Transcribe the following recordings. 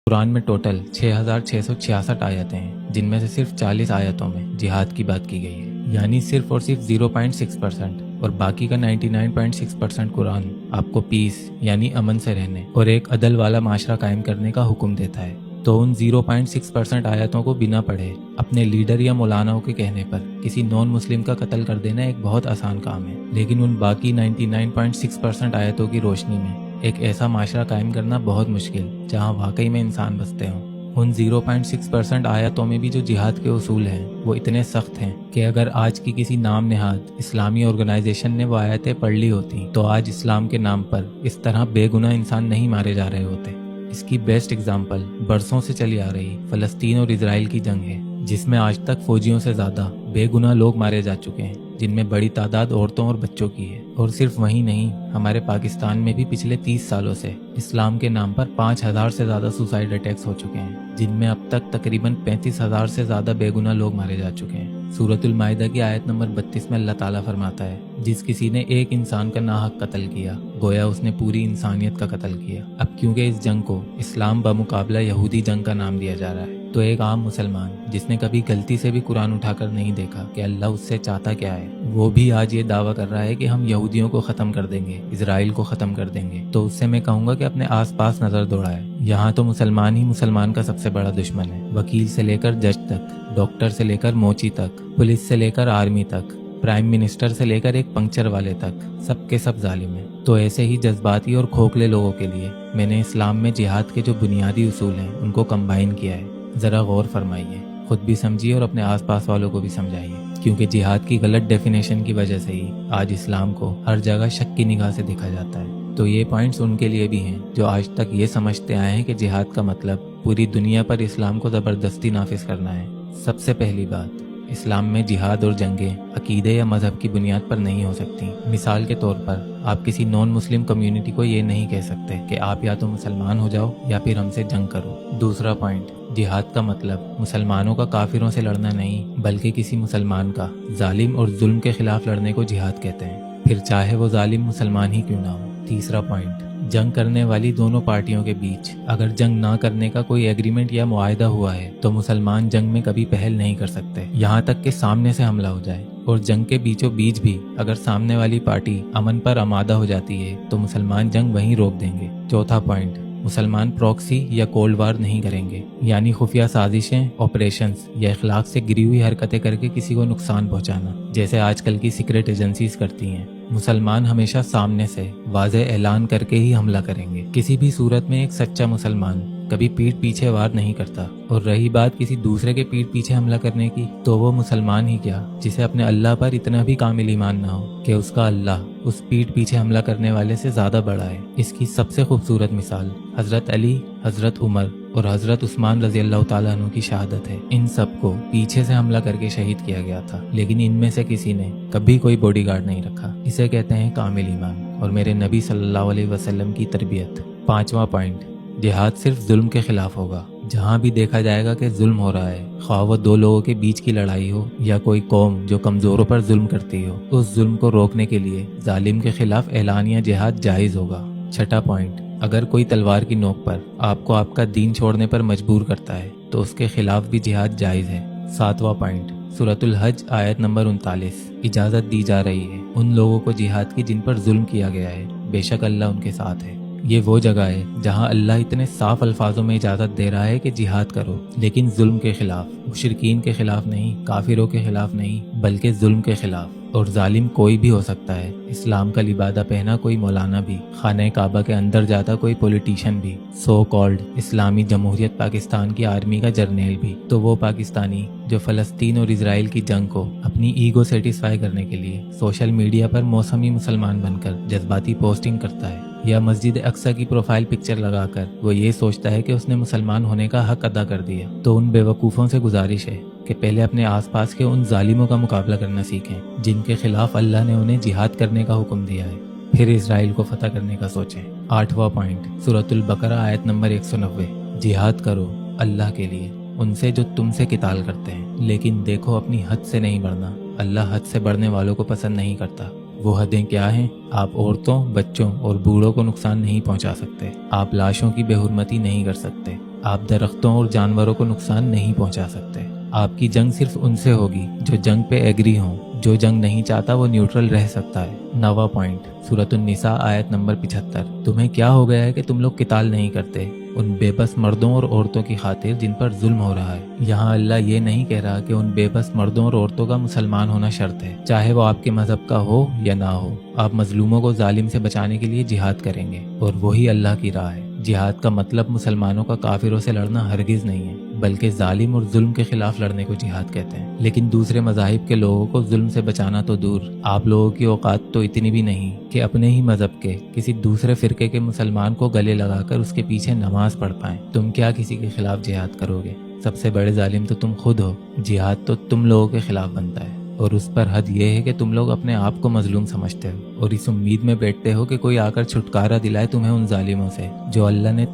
कुरान में टोटल 6,666 आयतें हैं, जिनमें से सिर्फ 40 आयतों में जिहाद की बात की गई है, यानी सिर्फ और सिर्फ 0.6%। और बाकी का 99.6% कुरान आपको पीस यानी अमन से रहने और एक अदल वाला माशरा कायम करने का हुक्म देता है। तो उन 0.6% आयतों को बिना पढ़े अपने लीडर या मौलानाओं के कहने पर किसी नॉन मुस्लिम का कत्ल कर देना एक बहुत आसान काम है, लेकिन उन बाकी 99.6% आयतों की रोशनी में एक ऐसा माशरा कायम करना बहुत मुश्किल, जहां वाकई में इंसान बसते हों। उन 0.6% आयतों में भी जो जिहाद के उसूल हैं वो इतने सख्त हैं कि अगर आज की किसी नाम नेहाद इस्लामी ऑर्गेनाइजेशन ने वो आयतें पढ़ ली होती तो आज इस्लाम के नाम पर इस तरह बेगुनाह इंसान नहीं मारे जा रहे होते। इसकी बेस्ट एग्जाम्पल बरसों से चली आ रही फलस्तीन और इजराइल की जंग है, जिसमें आज तक फौजियों से ज्यादा बेगुनाह लोग मारे जा चुके हैं, जिनमें बड़ी तादाद औरतों और बच्चों की है। और सिर्फ वही नहीं, हमारे पाकिस्तान में भी पिछले 30 सालों से इस्लाम के नाम पर 5,000 से ज्यादा सुसाइड अटैक्स हो चुके हैं, जिनमें अब तक तकरीबन 35,000 से ज्यादा बेगुनाह लोग मारे जा चुके हैं। सूरतुल माइदा की आयत नंबर 32 में अल्लाह ताला फरमाता है, जिस किसी ने एक इंसान का नाहक कत्ल किया गोया उसने पूरी इंसानियत का कत्ल किया। अब क्योंकि इस जंग को इस्लाम बमुकाबला यहूदी जंग का नाम दिया जा रहा है, तो एक आम मुसलमान जिसने कभी गलती से भी कुरान उठाकर नहीं देखा कि अल्लाह उससे चाहता क्या है, वो भी आज ये दावा कर रहा है कि हम यहूदियों को खत्म कर देंगे, इजराइल को खत्म कर देंगे। तो उससे मैं कहूंगा कि अपने आसपास नजर दौड़ाए। यहाँ तो मुसलमान ही मुसलमान का सबसे बड़ा दुश्मन है। वकील से लेकर जज तक, डॉक्टर से लेकर मोची तक, पुलिस से लेकर आर्मी तक, प्राइम मिनिस्टर से लेकर एक पंक्चर वाले तक, सबके सब जालिम हैं। तो ऐसे ही जज्बाती और खोखले लोगों के लिए मैंने इस्लाम में जिहाद के जो बुनियादी उसूल हैं उनको कंबाइन किया है। जरा गौर फरमाइए, खुद भी समझिए और अपने आसपास वालों को भी समझाइए, क्योंकि जिहाद की गलत डेफिनेशन की वजह से ही आज इस्लाम को हर जगह शक की निगाह से देखा जाता है। तो ये पॉइंट्स उनके लिए भी हैं जो आज तक ये समझते आए हैं कि जिहाद का मतलब पूरी दुनिया पर इस्लाम को ज़बरदस्ती नाफिज करना है। सबसे पहली बात, इस्लाम में जिहाद और जंगें अकीदे या मजहब की बुनियाद पर नहीं हो सकती। मिसाल के तौर पर आप किसी नॉन मुस्लिम कम्युनिटी को ये नहीं कह सकते कि आप या तो मुसलमान हो जाओ या फिर हमसे जंग करो। दूसरा पॉइंट, जिहाद का मतलब मुसलमानों का काफिरों से लड़ना नहीं, बल्कि किसी मुसलमान का जालिम और जुल्म के खिलाफ लड़ने को जिहाद कहते हैं, फिर चाहे वो जालिम मुसलमान ही क्यों ना हो। तीसरा पॉइंट, जंग करने वाली दोनों पार्टियों के बीच अगर जंग ना करने का कोई एग्रीमेंट या मुआहदा हुआ है तो मुसलमान जंग में कभी पहल नहीं कर सकते, यहाँ तक कि सामने से हमला हो जाए। और जंग के बीचों बीच भी अगर सामने वाली पार्टी अमन पर आमादा हो जाती है तो मुसलमान जंग वहीं रोक देंगे। चौथा पॉइंट, मुसलमान प्रॉक्सी या कोल्ड वार नहीं करेंगे, यानी खुफिया साजिशें, ऑपरेशंस या इखलाक से गिरी हुई हरकतें करके किसी को नुकसान पहुंचाना, जैसे आजकल की सीक्रेट एजेंसीज करती हैं। मुसलमान हमेशा सामने से वाज़ेह ऐलान करके ही हमला करेंगे। किसी भी सूरत में एक सच्चा मुसलमान कभी पीठ पीछे वार नहीं करता। और रही बात किसी दूसरे के पीठ पीछे हमला करने की, तो वो मुसलमान ही क्या, जिसे अपने अल्लाह पर इतना भी कामिल ईमान ना हो कि उसका अल्लाह उस पीठ पीछे हमला करने वाले से ज्यादा बड़ा है। इसकी सबसे खूबसूरत मिसाल हजरत अली, हजरत उमर और हजरत उस्मान रजी अल्लाह तआला अन्हु की शहादत है। इन सबको पीछे से हमला करके शहीद किया गया था, लेकिन इनमें से किसी ने कभी कोई बॉडीगार्ड नहीं रखा। इसे कहते हैं कामिल ईमान और मेरे नबी सल्लल्लाहु अलैहि वसल्लम की तरबियत। पांचवा पॉइंट, जिहाद सिर्फ जुल्म के खिलाफ होगा। जहाँ भी देखा जाएगा कि जुल्म हो रहा है, ख्वाह वो दो लोगों के बीच की लड़ाई हो या कोई कौम जो कमजोरों पर जुल्म करती हो, उस जुल्म को रोकने के लिए जालिम के खिलाफ ऐलानिया जिहाद जायज होगा। छठा पॉइंट, अगर कोई तलवार की नोक पर आपको आपका दीन छोड़ने पर मजबूर करता है तो उसके खिलाफ भी जिहाद जायज है। सातवां पॉइंट, सूरतुल हज आयत नंबर 39, इजाजत दी जा रही है उन लोगों को जिहाद की जिन पर जुल्म किया गया है, बेशक अल्लाह उनके साथ है। ये वो जगह है जहाँ अल्लाह इतने साफ अल्फाजों में इजाजत दे रहा है कि जिहाद करो, लेकिन जुल्म के खिलाफ, मुशरिकीन के खिलाफ नहीं, काफिरों के खिलाफ नहीं, बल्कि जुल्म के खिलाफ। और जालिम कोई भी हो सकता है। इस्लाम का लिबादा पहना कोई मौलाना भी, खाने काबा के अंदर जाता कोई पॉलिटिशियन भी, सो कॉल्ड इस्लामी जमहूरियत पाकिस्तान की आर्मी का जर्नल भी, तो वो पाकिस्तानी जो फलस्तीन और इजराइल की जंग को अपनी ईगो सेटिस्फाई करने के लिए सोशल मीडिया पर मौसमी मुसलमान बनकर जज्बाती पोस्टिंग करता है, या मस्जिद अक्सा की प्रोफाइल पिक्चर लगाकर वो ये सोचता है कि उसने मुसलमान होने का हक अदा कर दिया, तो उन बेवकूफ़ों से गुजारिश है कि पहले अपने आसपास के उन जालिमों का मुकाबला करना सीखें जिनके खिलाफ अल्लाह ने उन्हें जिहाद करने का हुक्म दिया है, फिर इजराइल को फतह करने का सोचें। आठवां पॉइंट, सूरतुल बकरा आयत नंबर 190, जिहाद करो अल्लाह के लिए उनसे जो तुमसे किताल करते हैं, लेकिन देखो अपनी हद से नहीं बढ़ना। अल्लाह हद से बढ़ने वालों को पसंद नहीं करता। वो हदें क्या हैं? आप औरतों, बच्चों और बूढ़ों को नुकसान नहीं पहुंचा सकते। आप लाशों की बेहुरमती नहीं कर सकते। آپ درختوں اور جانوروں کو نقصان نہیں پہنچا سکتے۔ آپ کی جنگ صرف ان سے ہوگی جو جنگ پہ ایگری ہوں۔ جو جنگ نہیں چاہتا وہ نیوٹرل رہ سکتا ہے۔ 9واں پوائنٹ، سورۃ النساء آیت نمبر 75۔ تمہیں کیا ہو گیا ہے کہ تم لوگ قتال نہیں کرتے ان بے بس مردوں اور عورتوں کی خاطر جن پر ظلم ہو رہا ہے۔ یہاں اللہ یہ نہیں کہہ رہا کہ ان بے بس مردوں اور عورتوں کا مسلمان ہونا شرط ہے، چاہے وہ آپ کے مذہب کا ہو یا نہ ہو۔ آپ مظلوموں کو ظالم سے بچانے کے لیے جہاد کریں گے، اور وہی اللہ کی راہ ہے۔ جہاد کا مطلب مسلمانوں کا کافروں سے لڑنا ہرگز نہیں ہے، بلکہ ظالم اور ظلم کے خلاف لڑنے کو جہاد کہتے ہیں۔ لیکن دوسرے مذاہب کے لوگوں کو ظلم سے بچانا تو دور، آپ لوگوں کی اوقات تو اتنی بھی نہیں کہ اپنے ہی مذہب کے کسی دوسرے فرقے کے مسلمان کو گلے لگا کر اس کے پیچھے نماز پڑھ پائیں۔ تم کیا کسی کے خلاف جہاد کرو گے؟ سب سے بڑے ظالم تو تم خود ہو۔ جہاد تو تم لوگوں کے خلاف بنتا ہے، اور اس پر حد یہ ہے کہ تم لوگ اپنے آپ کو مظلوم سمجھتے ہو اور اس امید میں بیٹھتے ہو کہ کوئی آ کر چھٹکارا دلائے تمہیں ان ظالموں سے جو اللہ نے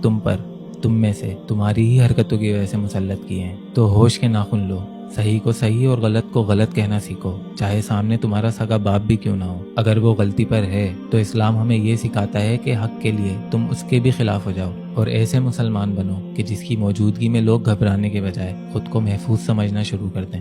تم میں سے تمہاری ہی حرکتوں کی وجہ سے مسلط کیے ہیں۔ تو ہوش کے ناخن لو، صحیح کو صحیح اور غلط کو غلط کہنا سیکھو، چاہے سامنے تمہارا سگا باپ بھی کیوں نہ ہو۔ اگر وہ غلطی پر ہے تو اسلام ہمیں یہ سکھاتا ہے کہ حق کے لیے تم اس کے بھی خلاف ہو جاؤ، اور ایسے مسلمان بنو کہ جس کی موجودگی میں لوگ گھبرانے کے بجائے خود کو محفوظ سمجھنا شروع کر دیں۔